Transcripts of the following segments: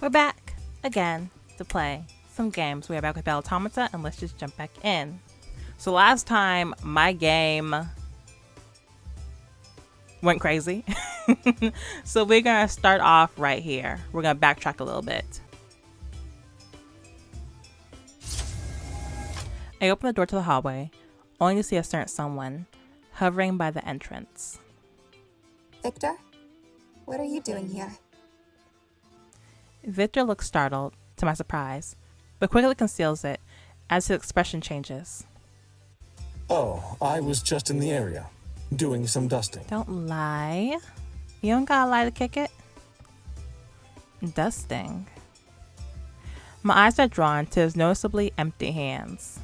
We're back again to play some games. We are back with Belle Automata, and let's just jump back in. So last time my game went crazy. So we're gonna start off right here. We're gonna backtrack a little bit. I open the door to the hallway, only to see a certain someone hovering by the entrance. Victor? What are you doing here? Victor looks startled, to my surprise, but quickly conceals it as his expression changes. Oh, I was just in the area, doing some dusting. Don't lie. You don't gotta lie to kick it. Dusting. My eyes are drawn to his noticeably empty hands.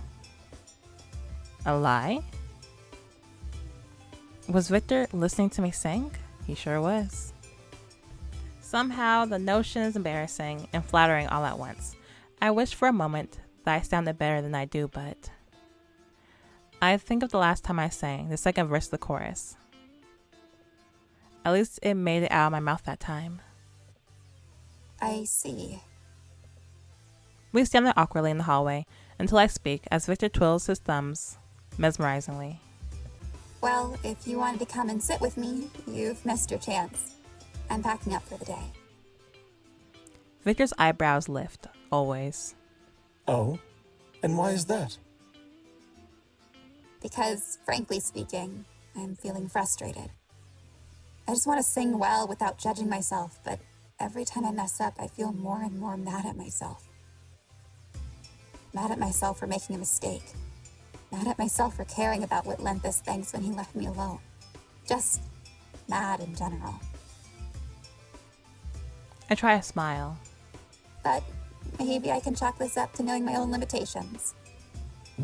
A lie? Was Victor listening to me sing? He sure was. Somehow, the notion is embarrassing and flattering all at once. I wish for a moment that I sounded better than I do, but I think of the last time I sang the second verse of the chorus. At least it made it out of my mouth that time. I see. We stand there awkwardly in the hallway until I speak as Victor twiddles his thumbs mesmerizingly. Well, if you wanted to come and sit with me, you've missed your chance. I'm packing up for the day. Victor's eyebrows lift, always. Oh? And why is that? Because, frankly speaking, I'm feeling frustrated. I just want to sing well without judging myself, but every time I mess up, I feel more and more mad at myself. Mad at myself for making a mistake. Mad at myself for caring about what Lenthus thinks when he left me alone. Just mad in general. I try a smile. But maybe I can chalk this up to knowing my own limitations.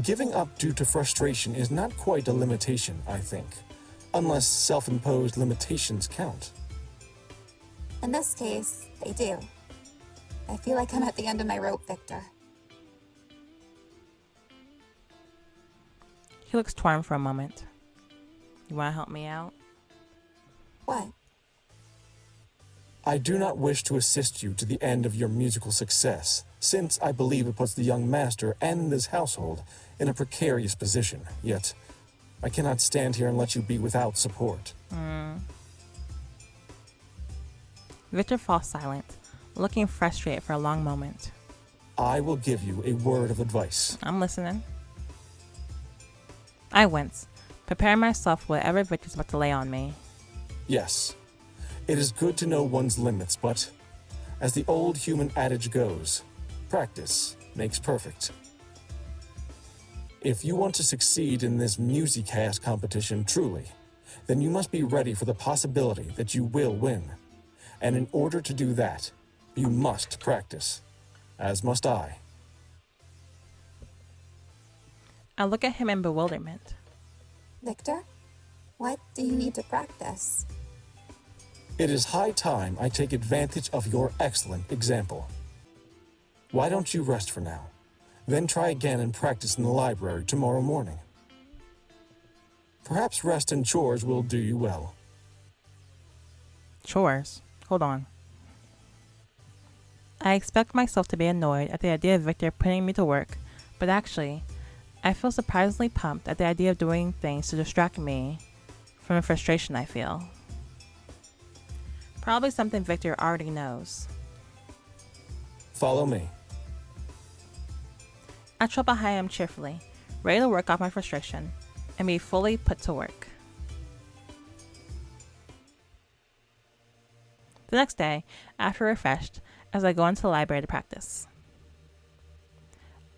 Giving up due to frustration is not quite a limitation, I think. Unless self-imposed limitations count. In this case, they do. I feel like I'm at the end of my rope, Victor. He looks torn for a moment. You want to help me out? What? I do not wish to assist you to the end of your musical success, since I believe it puts the young master and this household in a precarious position, yet I cannot stand here and let you be without support. Victor falls silent, looking frustrated for a long moment. I will give you a word of advice. I'm listening. I wince, preparing myself for whatever Victor's about to lay on me. Yes, it is good to know one's limits, but as the old human adage goes, practice makes perfect. If you want to succeed in this Musicast competition truly, then you must be ready for the possibility that you will win. And in order to do that, you must practice, as must I. I look at him in bewilderment. Victor? What do you need to practice? It is high time I take advantage of your excellent example. Why don't you rest for now? Then try again and practice in the library tomorrow morning. Perhaps rest and chores will do you well. Chores? Hold on. I expect myself to be annoyed at the idea of Victor putting me to work, but actually, I feel surprisingly pumped at the idea of doing things to distract me from the frustration I feel. Probably something Victor already knows. Follow me. I trot behind him cheerfully, ready to work off my frustration and be fully put to work. The next day, after refreshed, as I go into the library to practice.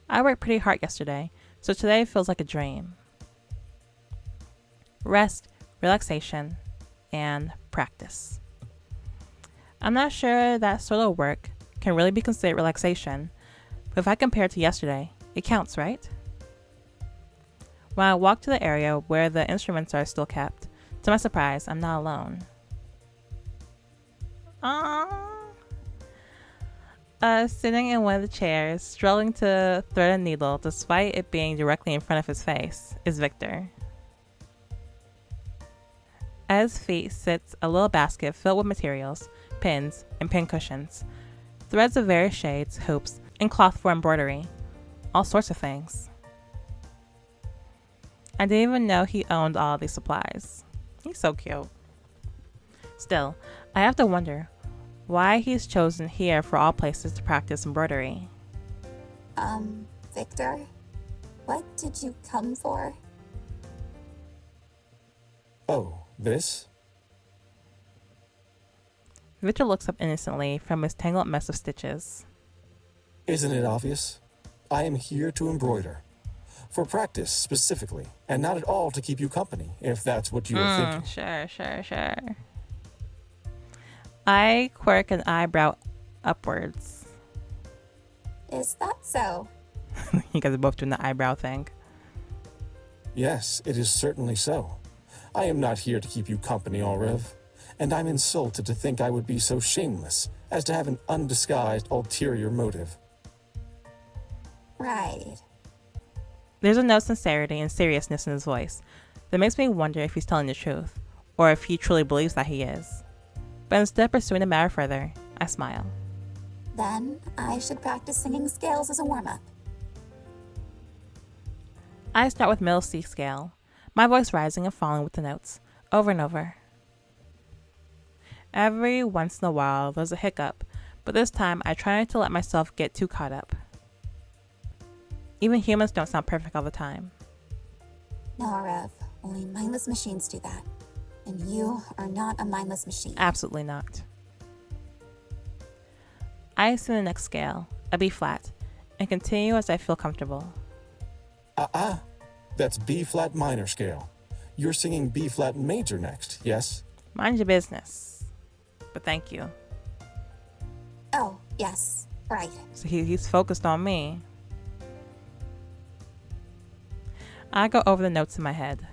I worked pretty hard yesterday, so today feels like a dream. Rest, relaxation, and practice. I'm not sure that sort of work can really be considered relaxation, but if I compare it to yesterday, it counts, right? When I walk to the area where the instruments are still kept, to my surprise, I'm not alone. Sitting in one of the chairs, struggling to thread a needle despite it being directly in front of his face, is Victor. At his feet sits a little basket filled with materials, pins, and pin cushions. threads of various shades, hoops, and cloth for embroidery. All sorts of things. I didn't even know he owned all these supplies. He's so cute. Still, I have to wonder why he's chosen here for all places to practice embroidery. Victor, what did you come for? Oh, this? Victor looks up innocently from his tangled mess of stitches. Isn't it obvious? I am here to embroider. For practice, specifically, and not at all to keep you company, if that's what you were thinking. Sure. I quirk an eyebrow upwards. Is that so? You guys are both doing the eyebrow thing. Yes, it is certainly so. I am not here to keep you company, Aureve, and I'm insulted to think I would be so shameless as to have an undisguised ulterior motive. Right. There's a note of sincerity and seriousness in his voice that makes me wonder if he's telling the truth, or if he truly believes that he is. But instead of pursuing the matter further, I smile. Then I should practice singing scales as a warm-up. I start with middle C scale, my voice rising and falling with the notes, over and over. Every once in a while, there's a hiccup, but this time I try not to let myself get too caught up. Even humans don't sound perfect all the time. No, Aureve, only mindless machines do that. And you are not a mindless machine. Absolutely not. I assume the next scale, a B flat, and continue as I feel comfortable. That's B flat minor scale. You're singing B flat major next, yes? Mind your business. But thank you. Oh, yes, right. So he's focused on me. I go over the notes in my head.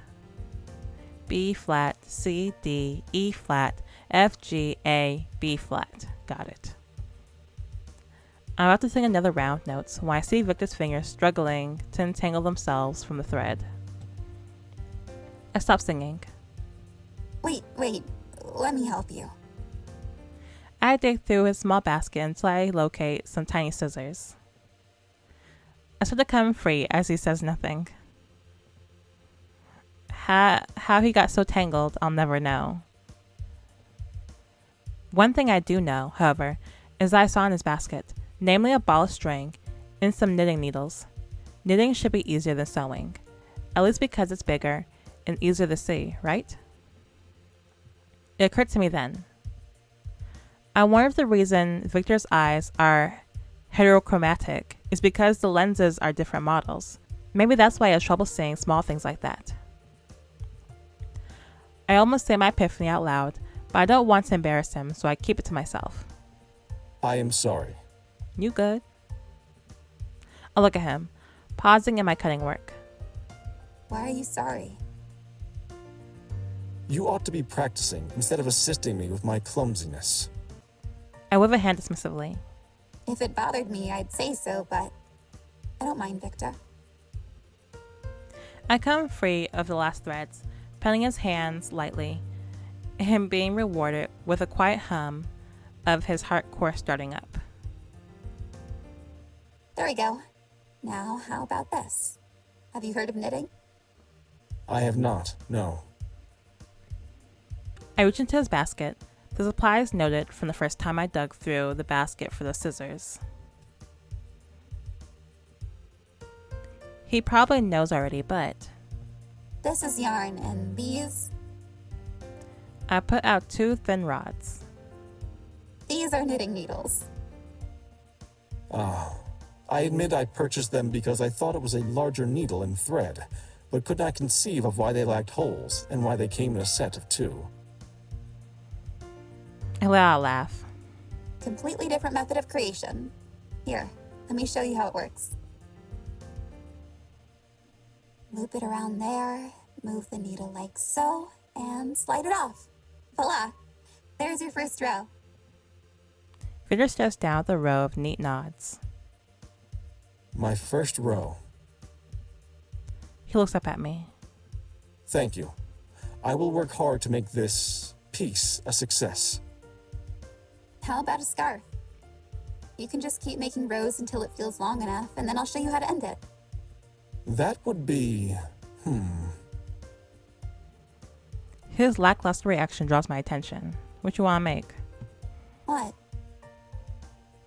B flat, C, D, E flat, F, G, A, B flat. Got it. I'm about to sing another round notes when I see Victor's fingers struggling to entangle themselves from the thread. I stop singing. Wait, let me help you. I dig through his small basket until I locate some tiny scissors. I start to come free as he says nothing. How he got so tangled, I'll never know. One thing I do know, however, is I saw in his basket, namely a ball of string and some knitting needles. Knitting should be easier than sewing, at least because it's bigger and easier to see, right? It occurred to me then. I wonder if the reason Victor's eyes are heterochromatic is because the lenses are different models. Maybe that's why he has trouble seeing small things like that. I almost say my epiphany out loud, but I don't want to embarrass him, so I keep it to myself. I am sorry. You good? I look at him, pausing in my cutting work. Why are you sorry? You ought to be practicing instead of assisting me with my clumsiness. I wave a hand dismissively. If it bothered me, I'd say so, but I don't mind, Victor. I come free of the last threads, petting his hands lightly, and him being rewarded with a quiet hum of his heart core starting up. There we go. Now, how about this? Have you heard of knitting? I have not, no. I reach into his basket, the supplies noted from the first time I dug through the basket for the scissors. He probably knows already, but This is yarn, and these I put out 2 thin rods. are knitting needles. I admit I purchased them because I thought it was a larger needle and thread, but could not conceive of why they lacked holes and why they came in a set of 2. I let out a laugh. Completely different method of creation. Here, let me show you how it works. Loop it around there, move the needle like so, and slide it off. Voila! There's your first row. Victor stares down at the row of neat nods. My first row. He looks up at me. Thank you. I will work hard to make this piece a success. How about a scarf? You can just keep making rows until it feels long enough, and then I'll show you how to end it. That would be... His lackluster reaction draws my attention. What you want to make? What?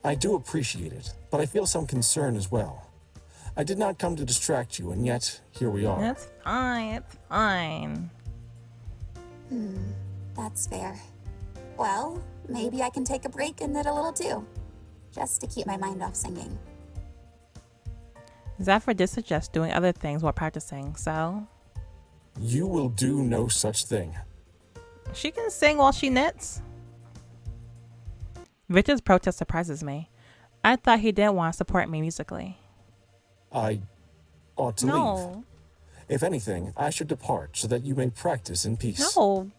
I do appreciate it, but I feel some concern as well. I did not come to distract you, and yet, here we are. It's fine, it's fine. That's fair. Well, maybe I can take a break and knit a little too, just to keep my mind off singing. Zephyr did suggest doing other things while practicing, so... You will do no such thing. She can sing while she knits. Victor's protest surprises me. I thought he didn't want to support me musically. I ought to leave. No. If anything, I should depart so that you may practice in peace. No.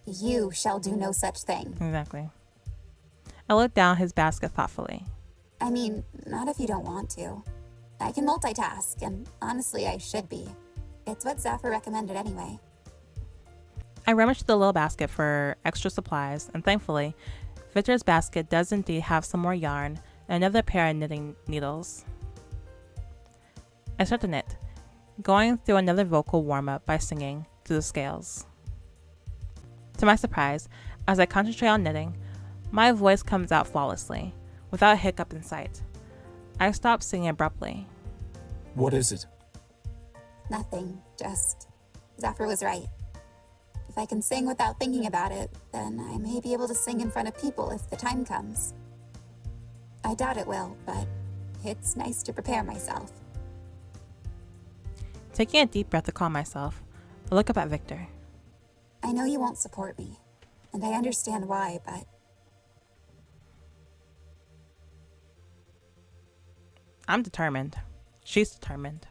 You shall do no such thing. Exactly. I looked down his basket thoughtfully. I mean, not if you don't want to. I can multitask, and honestly, I should be. It's what Zephyr recommended anyway. I rummaged the little basket for extra supplies, and thankfully, Victor's basket does indeed have some more yarn and another pair of knitting needles. I start to knit, going through another vocal warm-up by singing to the scales. To my surprise, as I concentrate on knitting, my voice comes out flawlessly, without a hiccup in sight. I stop singing abruptly. What is it? Nothing, just Zephyr was right. If I can sing without thinking about it, then I may be able to sing in front of people if the time comes. I doubt it will, but it's nice to prepare myself. Taking a deep breath to calm myself, I look up at Victor. I know you won't support me, and I understand why, but I'm determined. She's determined.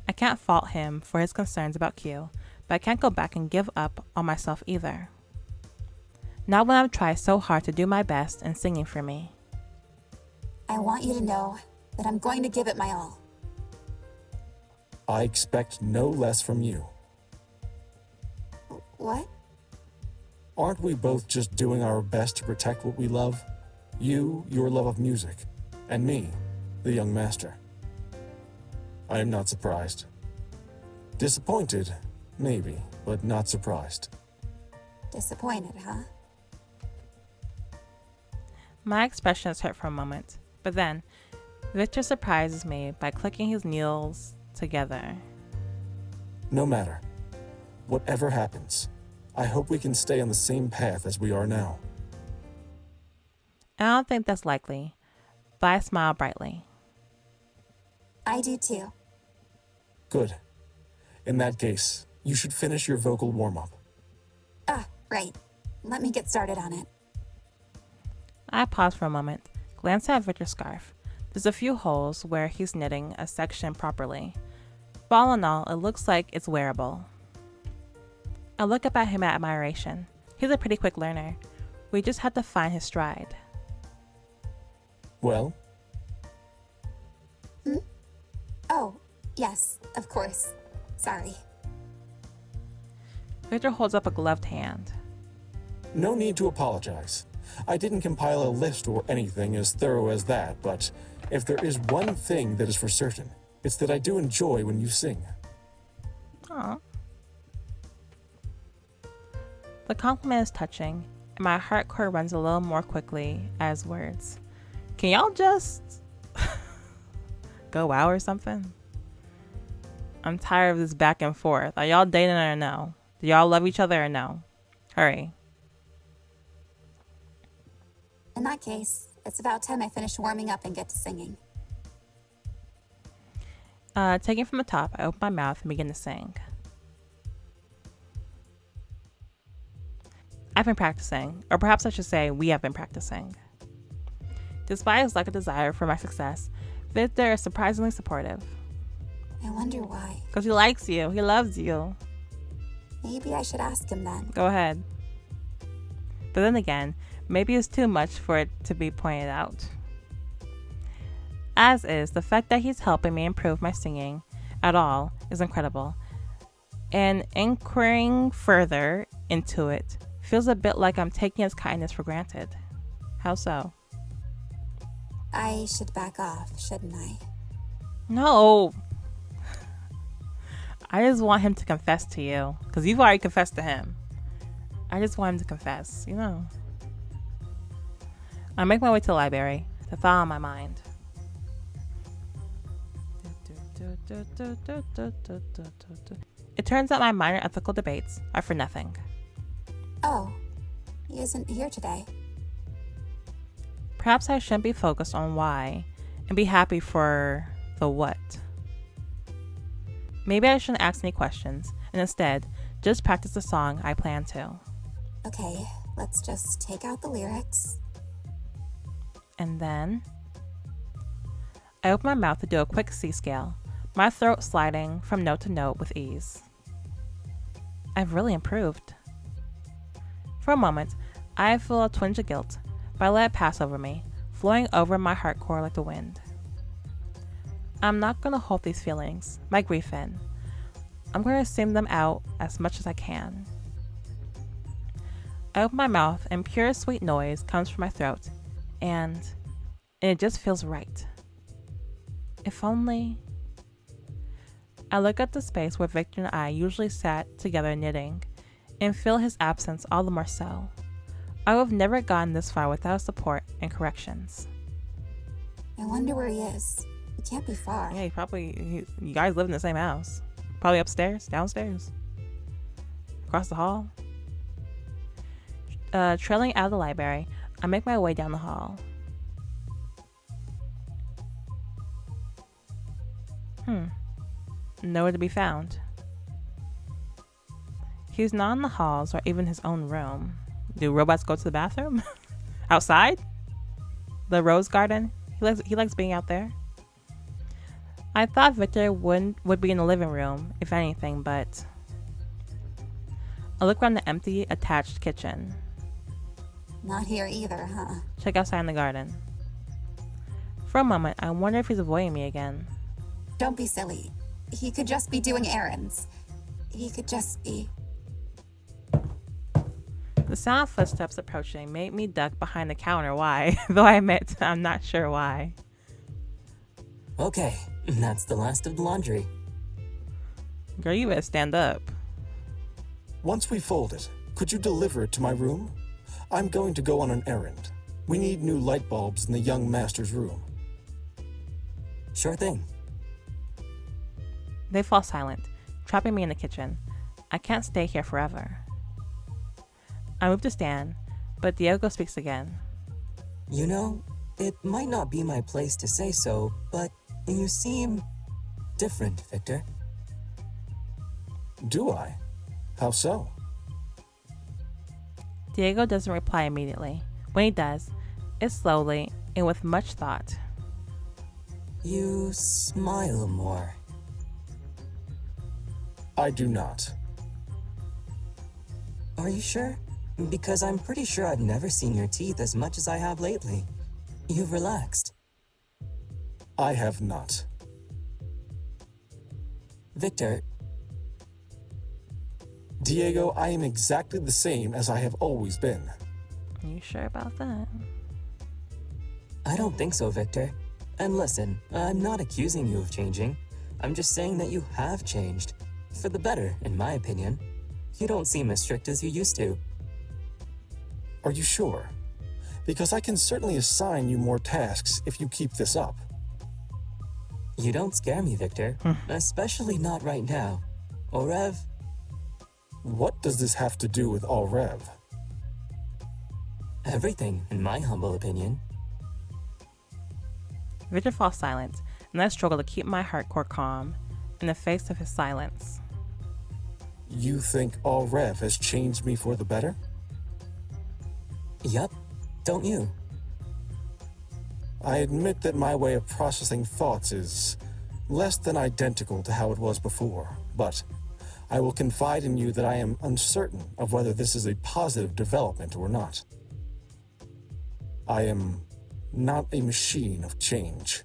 I can't fault him for his concerns about Q, but I can't go back and give up on myself either. Not when I've tried so hard to do my best in singing for me. I want you to know that I'm going to give it my all. I expect no less from you. What? Aren't we both just doing our best to protect what we love? You, your love of music, and me, the young master. I am not surprised. Disappointed, maybe, but not surprised. Disappointed, huh? My expression is hurt for a moment, but then Victor surprises me by clicking his needles together. No matter. Whatever happens, I hope we can stay on the same path as we are now. I don't think that's likely, but I smile brightly. I do too. Good. In that case, you should finish your vocal warm-up. Ah, right. Let me get started on it. I pause for a moment, glance at Victor's scarf. There's a few holes where he's knitting a section properly. But all in all, it looks like it's wearable. I look up at him at admiration. He's a pretty quick learner. We just had to find his stride. Well? Oh, yes, of course. Sorry. Victor holds up a gloved hand. No need to apologize. I didn't compile a list or anything as thorough as that, but if there is one thing that is for certain, it's that I do enjoy when you sing. Aw. The compliment is touching, and my heart core runs a little more quickly as words. Can y'all just go out or something? I'm tired of this back and forth. Are y'all dating or no? Do y'all love each other or no? Hurry. In that case, it's about time I finish warming up and get to singing. Taking from the top, I open my mouth and begin to sing. I've been practicing, or perhaps I should say we have been practicing. Despite his lack of desire for my success, Victor is surprisingly supportive. I wonder why. Because he likes you. He loves you. Maybe I should ask him then. Go ahead. But then again, maybe it's too much for it to be pointed out. As is, the fact that he's helping me improve my singing at all is incredible. And inquiring further into it feels a bit like I'm taking his kindness for granted. How so? I should back off, shouldn't I? No. I just want him to confess to you. Because you've already confessed to him. I just want him to confess, you know. I make my way to the library. The thought on my mind. It turns out my minor ethical debates are for nothing. Oh, he isn't here today. Perhaps I shouldn't be focused on why and be happy for the what. Maybe I shouldn't ask any questions and instead just practice the song I plan to. Okay, let's just take out the lyrics. And then I open my mouth to do a quick C scale, my throat sliding from note to note with ease. I've really improved. For a moment, I feel a twinge of guilt, but I let it pass over me, flowing over my heart core like the wind. I'm not going to hold these feelings, my grief in. I'm going to sing them out as much as I can. I open my mouth and pure sweet noise comes from my throat, and it just feels right. If only... I look at the space where Victor and I usually sat together knitting, and feel his absence all the more so. I would have never gotten this far without support and corrections. I wonder where he is. He can't be far. Yeah, you guys live in the same house. Probably upstairs, downstairs, across the hall. Trailing out of the library, I make my way down the hall. Nowhere to be found. He's not in the halls or even his own room. Do robots go to the bathroom? Outside? The rose garden? He likes being out there. I thought Victor would be in the living room, if anything, but I look around the empty, attached kitchen. Not here either, huh? Check outside in the garden. For a moment, I wonder if he's avoiding me again. Don't be silly. He could just be doing errands. He could just be... The sound of footsteps approaching made me duck behind the counter. Why? Though I admit I'm not sure why. Okay, that's the last of the laundry. Girl, you better stand up. Once we fold it, could you deliver it to my room? I'm going to go on an errand. We need new light bulbs in the young master's room. Sure thing. They fall silent, trapping me in the kitchen. I can't stay here forever. I move to stand, but Diego speaks again. You know, it might not be my place to say so, but you seem different, Victor. Do I? How so? Diego doesn't reply immediately. When he does, it's slowly and with much thought. You smile more. I do not. Are you sure? Because I'm pretty sure I've never seen your teeth as much as I have lately. You've relaxed. I have not. Victor. Diego, I am exactly the same as I have always been. Are you sure about that? I don't think so, Victor. And listen, I'm not accusing you of changing. I'm just saying that you have changed. For the better, in my opinion. You don't seem as strict as you used to. Are you sure? Because I can certainly assign you more tasks if you keep this up. You don't scare me, Victor. Especially not right now. Aureve? What does this have to do with Aureve? Everything, in my humble opinion. Victor falls silent, and I struggle to keep my heart core calm in the face of his silence. You think Aureve has changed me for the better? Yup, don't you? I admit that my way of processing thoughts is less than identical to how it was before, but I will confide in you that I am uncertain of whether this is a positive development or not. I am not a machine of change.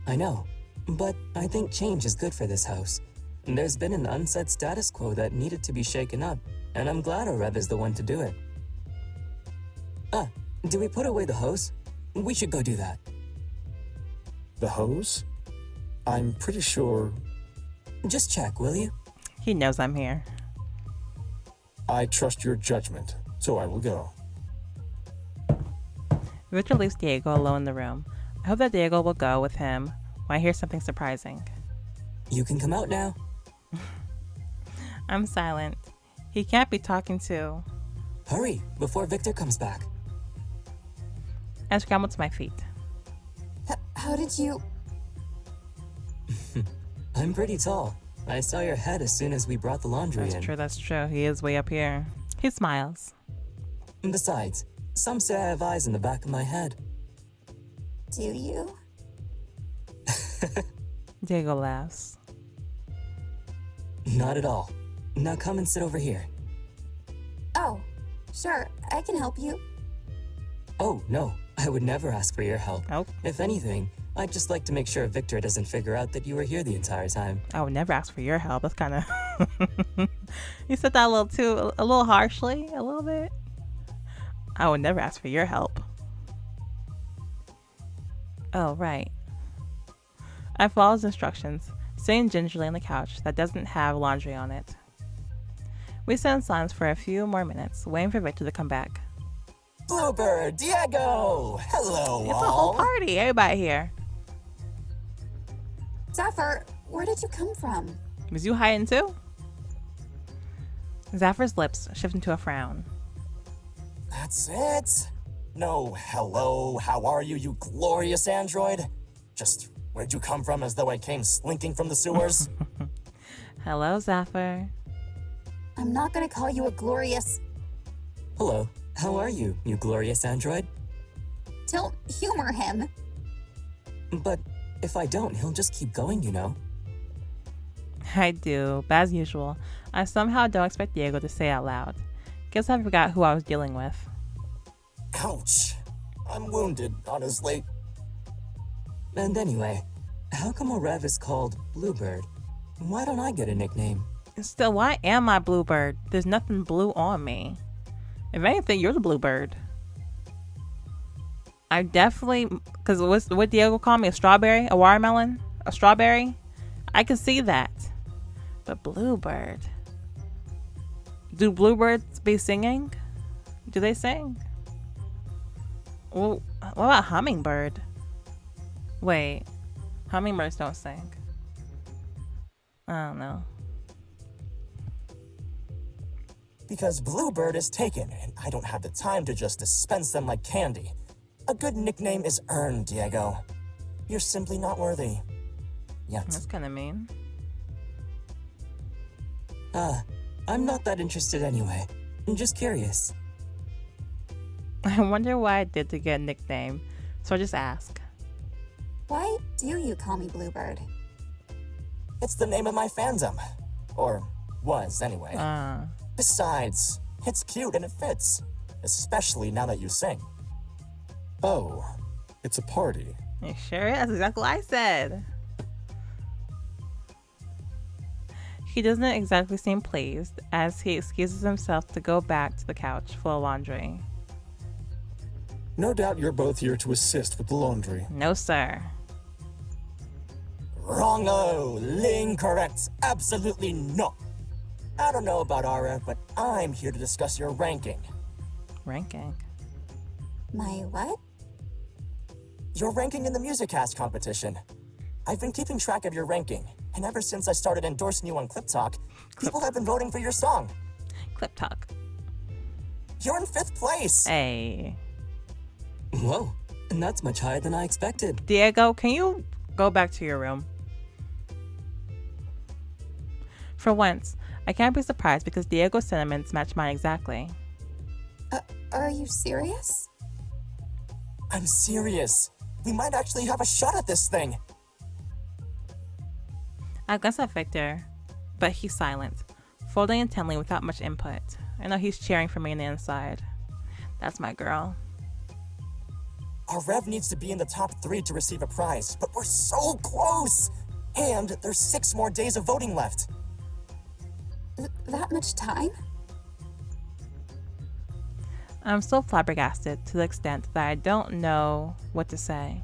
I know, but I think change is good for this house. There's been an unsaid status quo that needed to be shaken up, and I'm glad Aureve is the one to do it. Do we put away the hose? We should go do that. The hose? I'm pretty sure. Just check, will you? He knows I'm here. I trust your judgment, so I will go. Victor leaves Diego alone in the room. I hope that Diego will go with him when I hear something surprising. You can come out now. I'm silent. He can't be talking to. Hurry, before Victor comes back. I scramble to my feet. How did you... I'm pretty tall. I saw your head as soon as we brought the laundry in. That's true. He is way up here. He smiles. Besides, some say I have eyes in the back of my head. Do you? Diego laughs. Not at all. Now come and sit over here. Oh, sure, I can help you. Oh, no. I would never ask for your help. Oh. If anything, I'd just like to make sure Victor doesn't figure out that you were here the entire time. I would never ask for your help. That's kind of... You said that a little harshly, a little bit. I would never ask for your help. Oh, right. I follow his instructions, sitting gingerly on the couch that doesn't have laundry on it. We sit in silence for a few more minutes, waiting for Victor to come back. Bluebird, Diego! Hello, It's a whole all. party. Everybody here. Zephyr, where did you come from? Was you hiding too? Zephyr's lips shift into a frown. That's it. No, hello, how are you, you glorious android? Just where'd you come from, as though I came slinking from the sewers? Hello, Zephyr. I'm not gonna call you a glorious... Hello. How are you, you glorious android? Don't humor him. But if I don't, he'll just keep going, you know. I do, but as usual, I somehow don't expect Diego to say out loud. Guess I forgot who I was dealing with. Ouch. I'm wounded, honestly. And anyway, how come Aureve is called Bluebird? Why don't I get a nickname? Still, why am I Bluebird? There's nothing blue on me. If anything, you're the Bluebird. I definitely, because what Diego called me, a strawberry, a watermelon, a strawberry. I can see that. But Bluebird. Do bluebirds be singing? Do they sing? Well, what about hummingbird? Wait, hummingbirds don't sing. I don't know. Because Bluebird is taken, and I don't have the time to just dispense them like candy. A good nickname is earned, Diego. You're simply not worthy. Yet. That's kind of mean. I'm not that interested anyway. I'm just curious. I wonder what I did to get a nickname, so I just ask. Why do you call me Bluebird? It's the name of my fandom. Or was, anyway. Besides, it's cute and it fits. Especially now that you sing. Oh, it's a party. You sure is? That's exactly what I said. He doesn't exactly seem pleased as he excuses himself to go back to the couch full of laundry. No doubt you're both here to assist with the laundry. No, sir. Wrong-o, incorrect, absolutely no. I don't know about Aureve, but I'm here to discuss your ranking. Ranking? My what? Your ranking in the MusicCast competition. I've been keeping track of your ranking, and ever since I started endorsing you on Clip Talk, people have been voting for your song. Clip talk. You're in 5th place. Hey. Whoa, and that's much higher than I expected. Diego, can you go back to your room? For once, I can't be surprised because Diego's sentiments match mine exactly. Are you serious? I'm serious. We might actually have a shot at this thing. I glance at Victor, but he's silent, folding intently without much input. I know he's cheering for me on the inside. That's my girl. Aureve needs to be in the top 3 to receive a prize, but we're so close! And there's 6 more days of voting left. That much time? I'm still flabbergasted to the extent that I don't know what to say.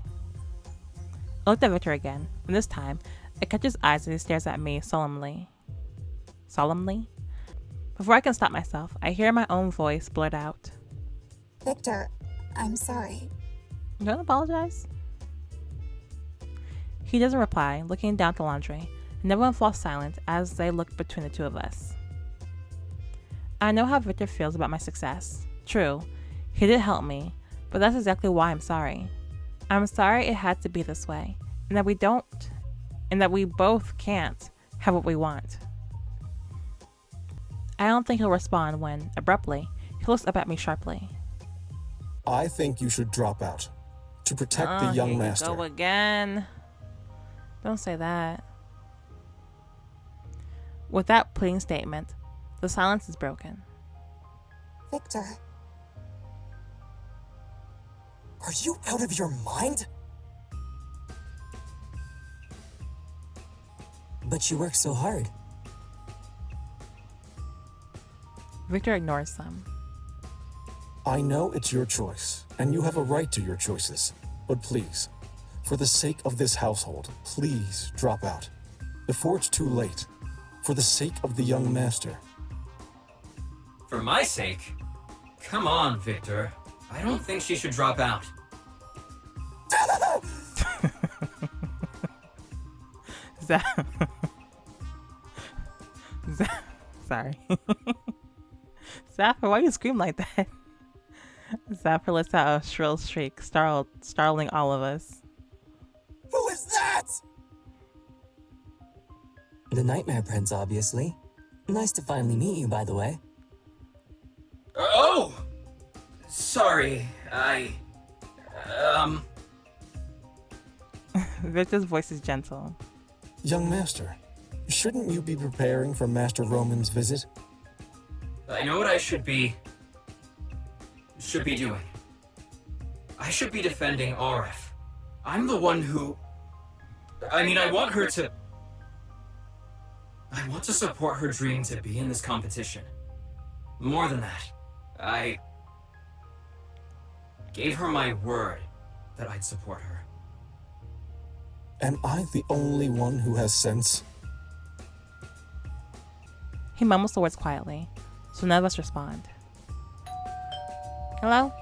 I looked at Victor again, and this time, I catch his eyes as he stares at me solemnly. Solemnly? Before I can stop myself, I hear my own voice blurt out. Victor, I'm sorry. Don't apologize. He doesn't reply, looking down at the laundry, and everyone falls silent as they look between the two of us. I know how Victor feels about my success. True, he did help me, but that's exactly why I'm sorry. I'm sorry it had to be this way, and that we both can't have what we want. I don't think he'll respond when, abruptly, he looks up at me sharply. I think you should drop out to protect the young master. Go again. Don't say that. With that pleading statement, the silence is broken. Victor, Are you out of your mind? But you work so hard. Victor ignores them. I know it's your choice, and you have a right to your choices. But please, for the sake of this household, please drop out. Before it's too late. For the sake of the young master. For my sake? Come on, Victor. I don't think she should drop out. Sorry. Zafir, why you scream like that? Zafir lets out a shrill shriek, startling all of us. Who is that? The Nightmare Prince, obviously. Nice to finally meet you, by the way. Oh! Sorry, Victor's voice is gentle. Young master, shouldn't you be preparing for Master Roman's visit? I know what I should be doing. I should be defending Aureve. I'm the one who... I want to support her dream to be in this competition. More than that, I gave her my word that I'd support her. Am I the only one who has sense? He mumbles the words quietly, so none of us respond. Hello?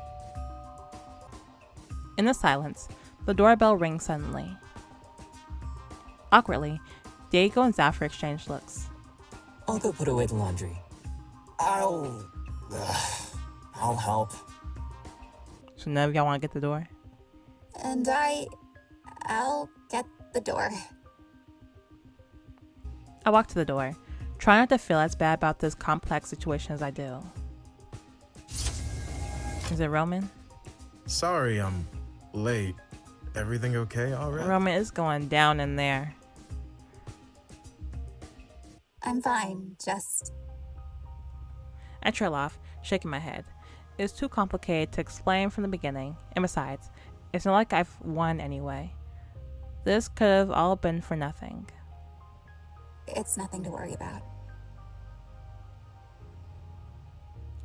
In the silence, the doorbell rings suddenly. Awkwardly, Diego and Zafir exchange looks. I'll go put away the laundry. I'll help. So none of y'all want to get the door? and I'll get the door. I walk to the door, trying not to feel as bad about this complex situation as I do. Is it Roman? Sorry, I'm late. Everything okay, Aureve? Roman is going down in there. I'm fine, just... I trail off, shaking my head. It's too complicated to explain from the beginning, and besides, it's not like I've won anyway. This could have all been for nothing. It's nothing to worry about.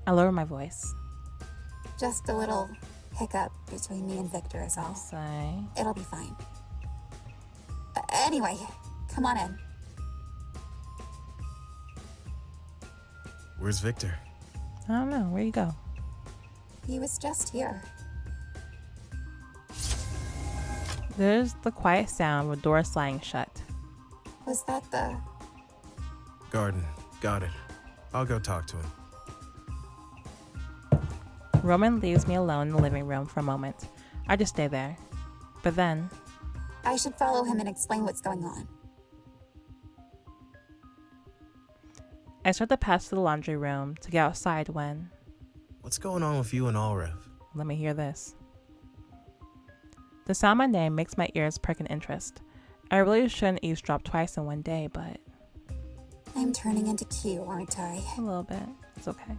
I lower my voice. Just a little hiccup between me and Victor is all. Say, It'll be fine. Anyway, come on in. Where's Victor? I don't know, where you go? He was just here. There's the quiet sound of a door sliding shut. Was that the... Garden. Got it. I'll go talk to him. Roman leaves me alone in the living room for a moment. I just stay there. But then, I should follow him and explain what's going on. I start to pass to the laundry room to get outside when... What's going on with you and Aureve? Let me hear this. The sound of my name makes my ears perk in interest. I really shouldn't eavesdrop twice in one day, but... I'm turning into Q, aren't I? a little bit. It's okay.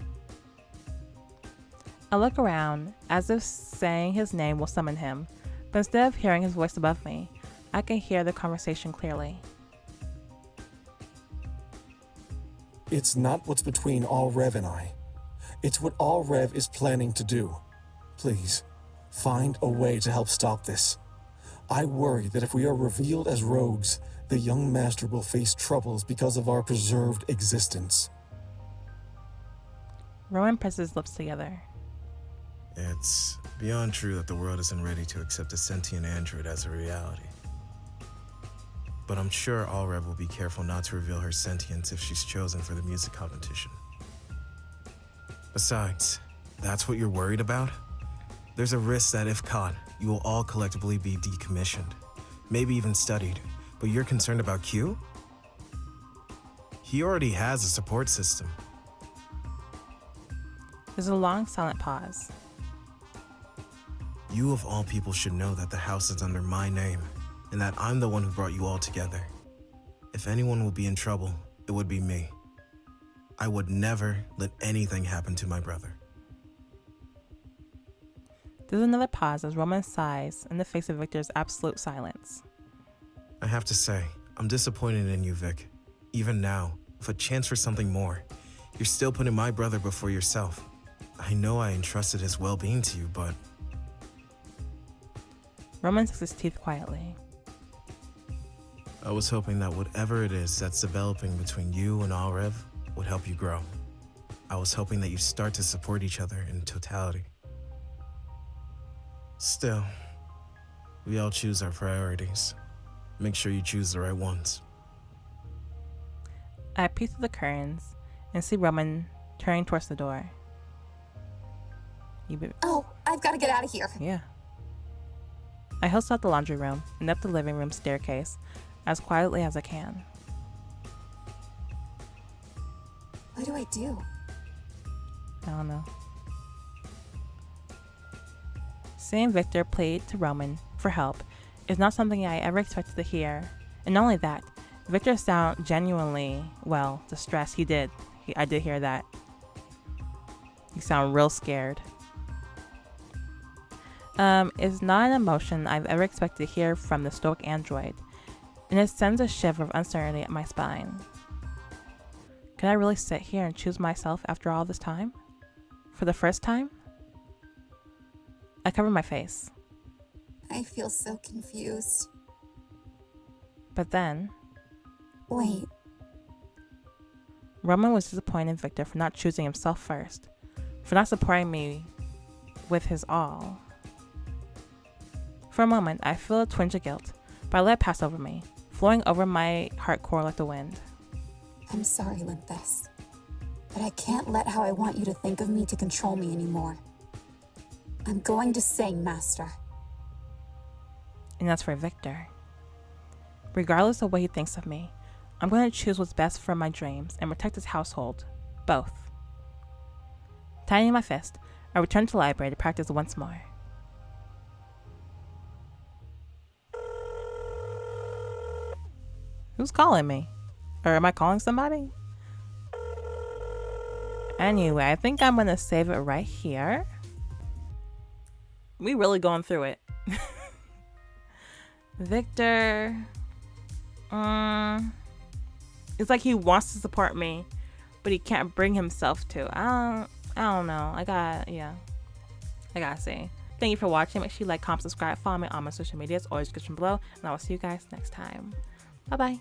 I look around, as if saying his name will summon him, but instead of hearing his voice above me, I can hear the conversation clearly. It's not what's between Aureve and I. It's what Aureve is planning to do. Please, find a way to help stop this. I worry that if we are revealed as rogues, the young master will face troubles because of our preserved existence. Rowan presses his lips together. It's beyond true that the world isn't ready to accept a sentient android as a reality. But I'm sure Aureve will be careful not to reveal her sentience if she's chosen for the music competition. Besides, that's what you're worried about? There's a risk that if caught, you will all collectively be decommissioned, maybe even studied, but you're concerned about Q? He already has a support system. There's a long, silent pause. You of all people should know that the house is under my name, and that I'm the one who brought you all together. If anyone will be in trouble, it would be me. I would never let anything happen to my brother. There's another pause as Roman sighs in the face of Victor's absolute silence. I have to say, I'm disappointed in you, Vic. Even now, with a chance for something more, you're still putting my brother before yourself. I know I entrusted his well-being to you, but... Roman sucks his teeth quietly. I was hoping that whatever it is that's developing between you and Aureve would help you grow. I was hoping that you'd start to support each other in totality. Still, we all choose our priorities. Make sure you choose the right ones. I peek through the curtains and see Roman turning towards the door. Oh, I've got to get out of here. Yeah. I hustle out the laundry room and up the living room staircase as quietly as I can. What do I do? I don't know. Seeing Victor plead to Roman for help is not something I ever expected to hear. And not only that, Victor sounded genuinely, distressed. I did hear that. You sound real scared. It's not an emotion I've ever expected to hear from the stoic android, and it sends a shiver of uncertainty up my spine. Can I really sit here and choose myself after all this time? For the first time? I cover my face. I feel so confused. But then, Wait, Roman was disappointed in Victor for not choosing himself first, for not supporting me with his all. For a moment, I feel a twinge of guilt, but I let it pass over me, flowing over my heart core like the wind. I'm sorry, Linthus, but I can't let how I want you to think of me to control me anymore. I'm going to sing, Master. And that's for Victor. Regardless of what he thinks of me, I'm going to choose what's best for my dreams and protect his household. Both. Tightening my fist, I return to the library to practice once more. Who's calling me? Or am I calling somebody? Anyway, I think I'm going to save it right here. We really going through it. Victor. It's like he wants to support me, but he can't bring himself to. I don't know. I gotta see. Thank you for watching. Make sure you like, comment, subscribe, follow me on my social medias or description below, and I will see you guys next time. Bye bye.